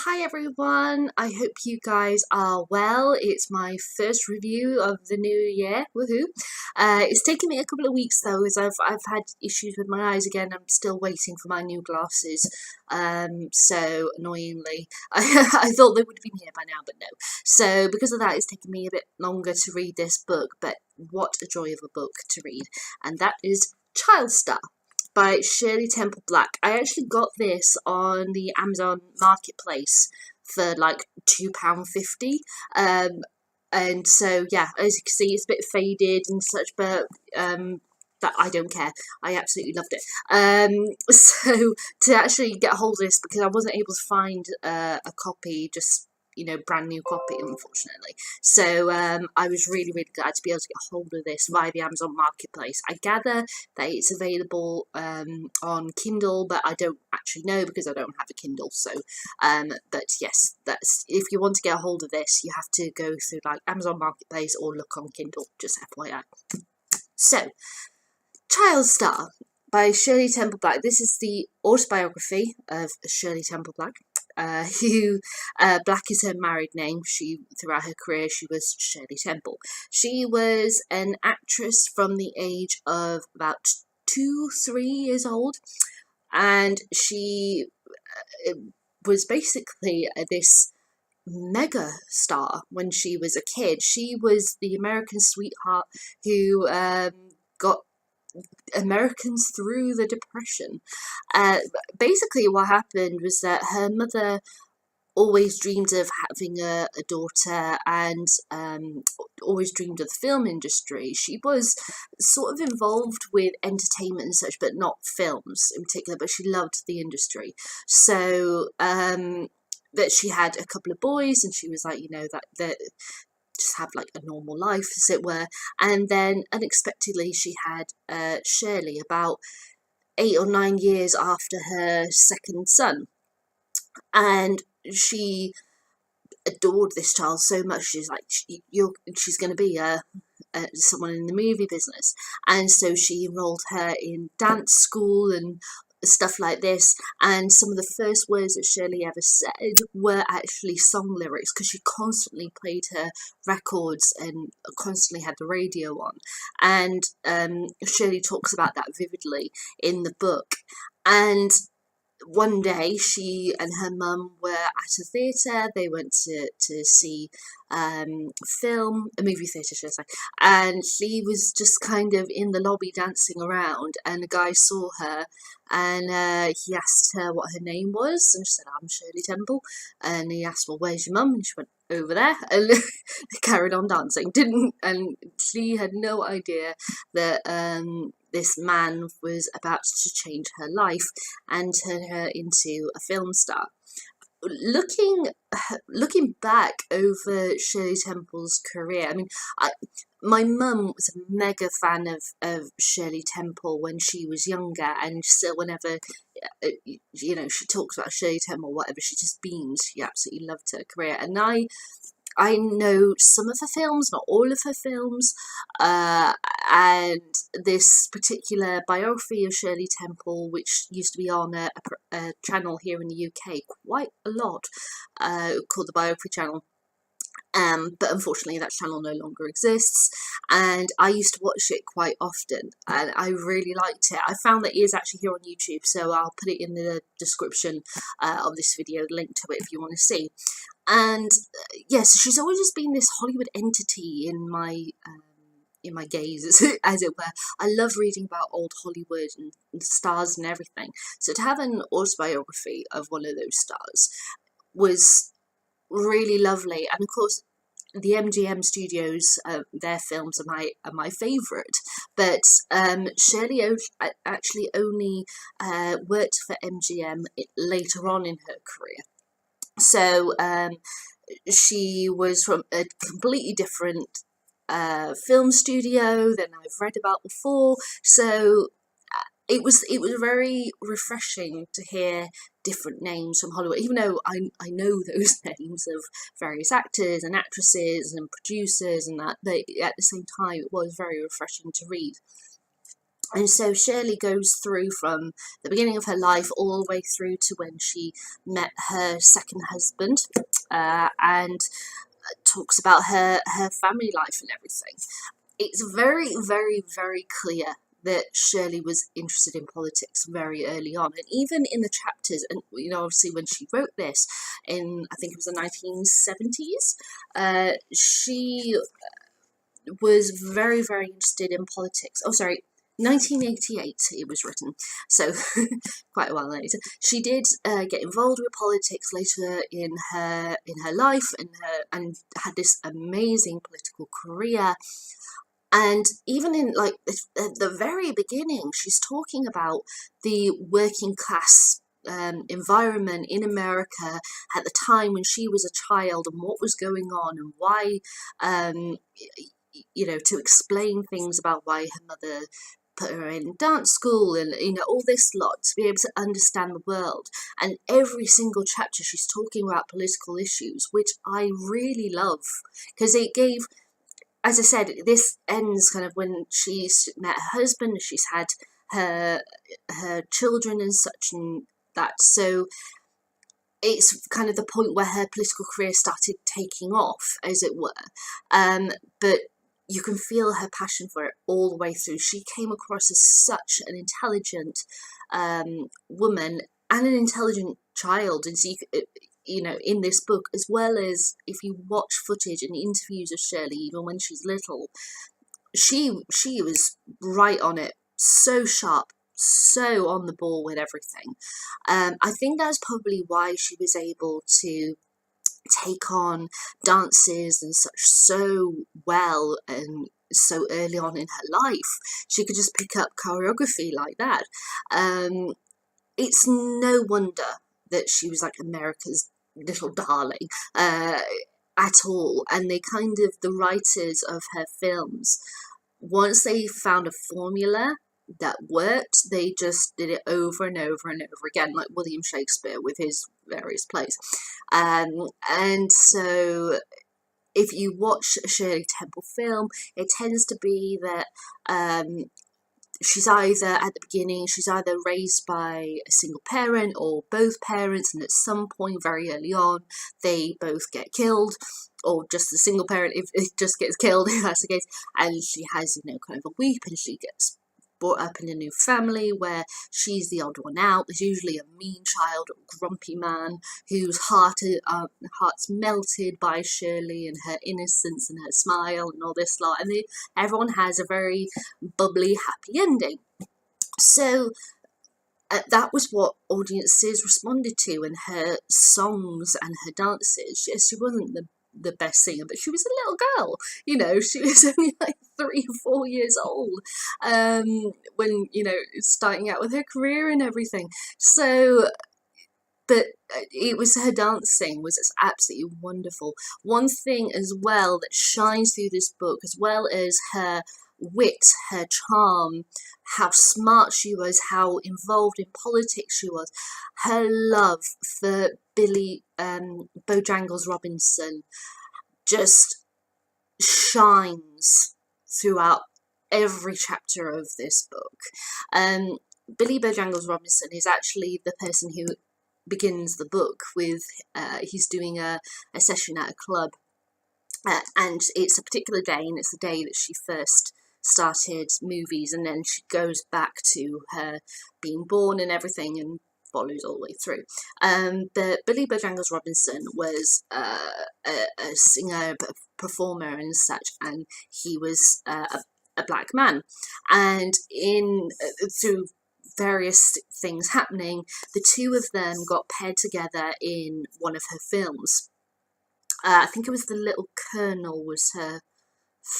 Hi everyone, I hope you guys are well. It's my first review of the new year, woohoo. It's taken me a couple of weeks though, as I've had issues with my eyes again. I'm still waiting for my new glasses, so annoyingly. I thought they would have been here by now, but no. So because of that, it's taken me a bit longer to read this book, but what a joy of a book to read. And that is Child Star by Shirley Temple Black. I actually got this on the Amazon Marketplace for like £2.50. And so yeah, as you can see, it's a bit faded and such, but that I don't care. I absolutely loved it. So to actually get a hold of this, because I wasn't able to find a copy, just brand new copy, unfortunately. So I was really glad to be able to get a hold of this via the Amazon Marketplace. I gather that it's available on Kindle, but I don't actually know because I don't have a Kindle. So but yes, that's if you want to get a hold of this, you have to go through like Amazon Marketplace or look on Kindle, just FYI. So Child Star by Shirley Temple Black. This is the autobiography of Shirley Temple Black. Black is her married name. Throughout her career, she was Shirley Temple. She was an actress from the age of about 3 years old, and she was basically this mega star when she was a kid. She was the American sweetheart who got Americans through the Depression. Basically what happened was that her mother always dreamed of having a daughter, and always dreamed of the film industry. She was sort of involved with entertainment and such, but not films in particular, but she loved the industry. So that she had a couple of boys, and she was like, that just have like a normal life, as it were. And then unexpectedly she had Shirley about 8 or 9 years after her second son, and she adored this child so much. She's like, she's going to be someone in the movie business, and so she enrolled her in dance school and stuff like this. And some of the first words that Shirley ever said were actually song lyrics, because she constantly played her records and constantly had the radio on. And Shirley talks about that vividly in the book. And one day she and her mum were at a theatre. They went to see film, a movie theatre, should I say, and she was just kind of in the lobby dancing around, and a guy saw her, and he asked her what her name was, and she said, "I'm Shirley Temple." And he asked, "Well, where's your mum?" And she went, "Over there." And they carried on dancing. And she had no idea that this man was about to change her life and turn her into a film star. Looking back over Shirley Temple's career, I mean, my mum was a mega fan of Shirley Temple when she was younger, and still whenever she talks about Shirley Temple, whatever, she just beams. She absolutely loved her career, and I know some of her films, not all of her films, and this particular biography of Shirley Temple, which used to be on a channel here in the UK quite a lot, called the Biography Channel. But unfortunately that channel no longer exists, and I used to watch it quite often, and I really liked it. I found that it is actually here on YouTube, so I'll put it in the description of this video, link to it if you want to see. And yes, she's always just been this Hollywood entity in my gaze, as it were. I love reading about old Hollywood and stars and everything. So to have an autobiography of one of those stars was really lovely. And of course, the MGM studios, their films are my favourite, but Shirley actually only worked for MGM later on in her career. So she was from a completely different film studio than I've read about before. So it was very refreshing to hear different names from Hollywood, even though I know those names of various actors and actresses and producers and that. At the same time, it was very refreshing to read. And so Shirley goes through from the beginning of her life all the way through to when she met her second husband, and talks about her family life and everything. It's very, very, very clear that Shirley was interested in politics very early on, and even in the chapters, and obviously when she wrote this in, I think it was the 1970s, she was very, very interested in politics. Oh, sorry, 1988 it was written, so quite a while later. She did get involved with politics later in her life, and had this amazing political career. And even in like the very beginning, she's talking about the working class environment in America at the time when she was a child, and what was going on, and why, to explain things about why her mother put her in dance school, and all this lot, to be able to understand the world. And every single chapter she's talking about political issues, which I really love, because it gave, as I said, this ends kind of when she's met her husband, she's had her children and such and that. So it's kind of the point where her political career started taking off, as it were. But you can feel her passion for it all the way through. She came across as such an intelligent woman and an intelligent child, and so in this book, as well as if you watch footage and interviews of Shirley, even when she's little, she was right on it, so sharp, so on the ball with everything. I think that's probably why she was able to take on dances and such so well and so early on in her life. She could just pick up choreography like that. It's no wonder that she was like America's little darling at all. And the writers of her films, once they found a formula that worked, they just did it over and over and over again, like William Shakespeare with his various plays. And so if you watch a Shirley Temple film, it tends to be that she's either, at the beginning, she's either raised by a single parent or both parents, and at some point very early on they both get killed, or just the single parent if it just gets killed, if that's the case, and she has kind of a weep, and she gets brought up in a new family where she's the odd one out. There's usually a mean child or grumpy man whose heart's melted by Shirley and her innocence and her smile and all this lot, and everyone has a very bubbly, happy ending. So that was what audiences responded to in her songs and her dances. She wasn't the best singer, but she was a little girl, she was only like 3 or 4 years old when starting out with her career and everything. So but it was her dancing was absolutely wonderful. One thing as well that shines through this book, as well as her wit, her charm, how smart she was, how involved in politics she was, her love for Billy Bojangles Robinson just shines throughout every chapter of this book. Billy Bojangles Robinson is actually the person who begins the book with, he's doing a session at a club, and it's a particular day, and it's the day that she first started movies, and then she goes back to her being born and everything, and follows all the way through. But Billy Bojangles Robinson was a singer, a performer and such, and he was a black man, and through various things happening, the two of them got paired together in one of her films. I think it was The Little Colonel was the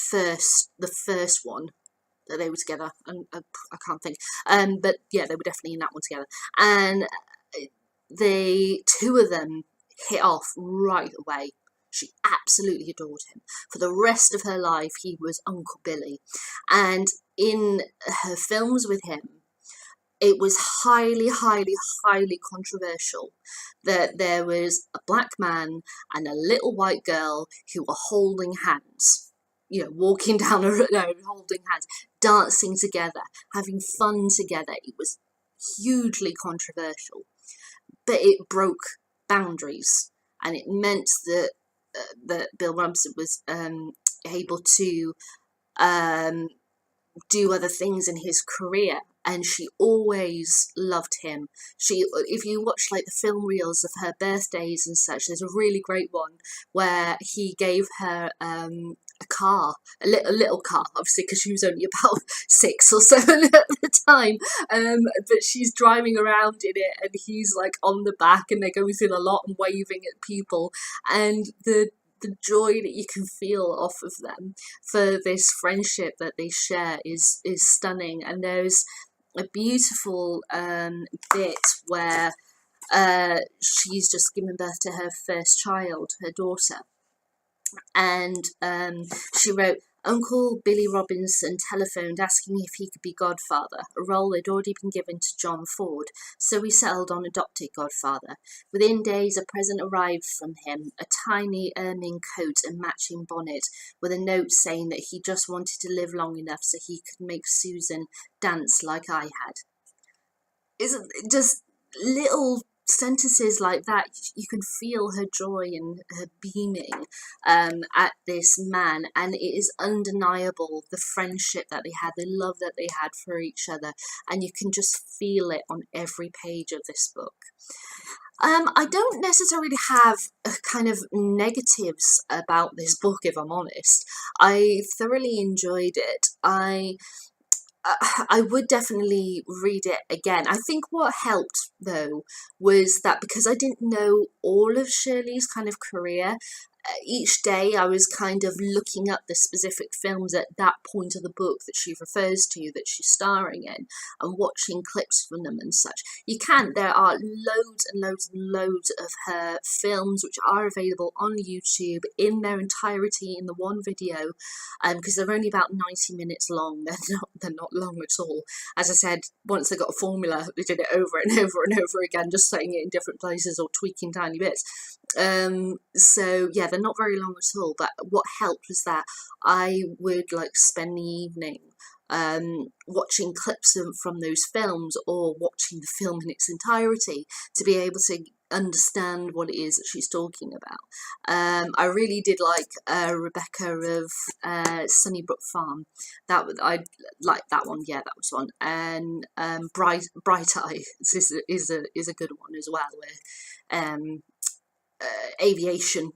first one that they were together, and I can't think, but yeah, they were definitely in that one together, and the two of them hit off right away. She absolutely adored him. For the rest of her life, he was Uncle Billy, and in her films with him, it was highly, highly, highly controversial that there was a black man and a little white girl who were holding hands, walking down a road, holding hands, dancing together, having fun together. It was hugely controversial, but it broke boundaries, and it meant that Bill Rumson was able to um, do other things in his career, and she always loved him. If you watch like the film reels of her birthdays and such, there's a really great one where he gave her a car, a little car, obviously because she was only about 6 or 7 at the time, but she's driving around in it, and he's like on the back, and they're going through the lot and waving at people, and the joy that you can feel off of them for this friendship that they share is stunning. And there's a beautiful bit where she's just given birth to her first child, her daughter, and she wrote, Uncle Billy Robinson telephoned asking if he could be godfather, a role had already been given to John Ford, so we settled on adopted godfather. Within days a present arrived from him, a tiny ermine coat and matching bonnet, with a note saying that he just wanted to live long enough so he could make Susan dance like I had. Isn't it just little sentences like that? You can feel her joy and her beaming at this man, and it is undeniable the friendship that they had, the love that they had for each other, and you can just feel it on every page of this book. I don't necessarily have kind of negatives about this book, if I'm honest. I thoroughly enjoyed it. I would definitely read it again. I think what helped though was that because I didn't know all of Shirley's kind of career, each day I was kind of looking up the specific films at that point of the book that she refers to, that she's starring in, and watching clips from them and such. There are loads and loads and loads of her films which are available on YouTube in their entirety in the one video, because they're only about 90 minutes long. They're not long at all. As I said, once they got a formula, they did it over and over and over again, just saying it in different places or tweaking tiny bits. So yeah, they're not very long at all, but what helped was that I would like spend the evening watching clips from those films, or watching the film in its entirety, to be able to understand what it is that she's talking about. I really did like Rebecca of Sunnybrook Farm. I liked that one. Yeah, that was one. And Bright Eye is a good one as well, where aviation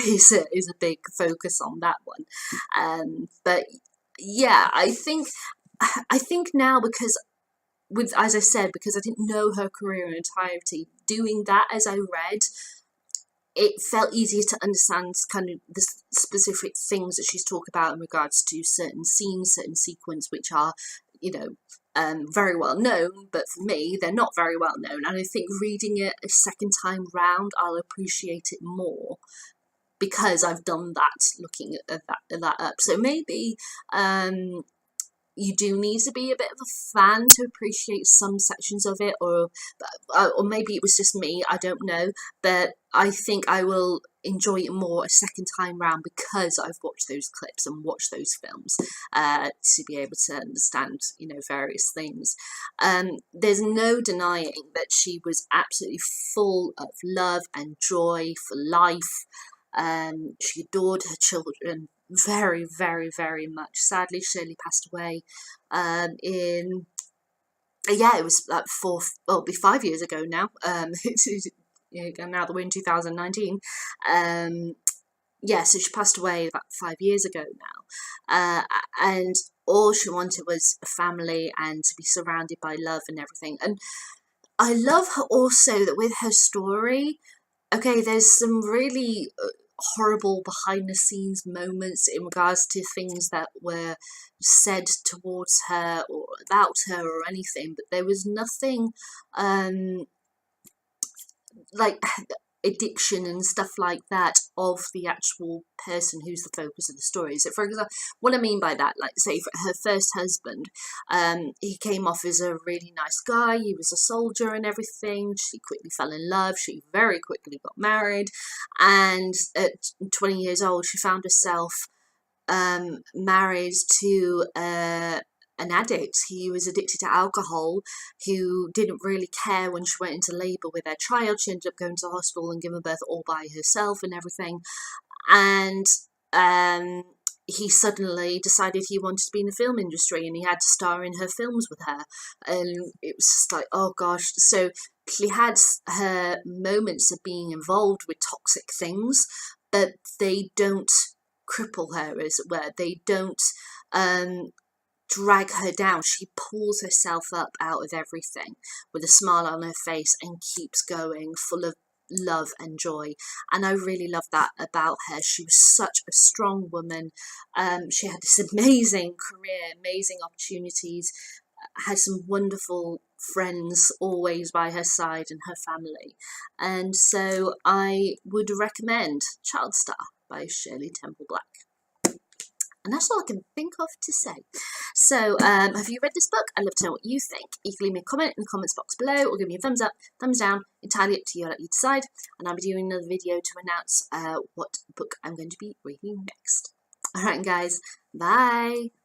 is a big focus on that one. But yeah, I think now, because as I said, because I didn't know her career in entirety, doing that as I read, it felt easier to understand kind of the specific things that she's talking about in regards to certain scenes, certain sequences, which are, very well known, but for me, they're not very well known. And I think reading it a second time round, I'll appreciate it more, because I've done that, looking at that up. So maybe you do need to be a bit of a fan to appreciate some sections of it, or maybe it was just me, I don't know, but I think I will enjoy it more a second time round because I've watched those clips and watched those films to be able to understand, various things. There's no denying that she was absolutely full of love and joy for life. She adored her children very, very, very much. Sadly, Shirley passed away it was like it'll be 5 years ago now. Now that we're in 2019. So she passed away about 5 years ago now. And all she wanted was a family and to be surrounded by love and everything. And I love her also that with her story, okay, there's some really horrible behind the scenes moments in regards to things that were said towards her or about her or anything, but there was nothing like addiction and stuff like that of the actual person who's the focus of the story. So for example, what I mean by that, like say for her first husband, he came off as a really nice guy, he was a soldier and everything, she quickly fell in love, she very quickly got married, and at 20 years old she found herself married to a an addict. He was addicted to alcohol, who didn't really care when she went into labour with her child. She ended up going to the hospital and giving birth all by herself and everything. And he suddenly decided he wanted to be in the film industry, and he had to star in her films with her. And it was just like, oh gosh. So she had her moments of being involved with toxic things, but they don't cripple her, as it were. They don't drag her down. She pulls herself up out of everything with a smile on her face and keeps going, full of love and joy. And I really love that about her. She was such a strong woman. She had this amazing career, amazing opportunities, had some wonderful friends always by her side, and her family. And so I would recommend Child Star by Shirley Temple Black. And that's all I can think of to say. So, have you read this book? I'd love to know what you think. You can leave me a comment in the comments box below, or give me a thumbs up, thumbs down, entirely up to you, I'll let you decide. And I'll be doing another video to announce what book I'm going to be reading next. Alright guys, bye!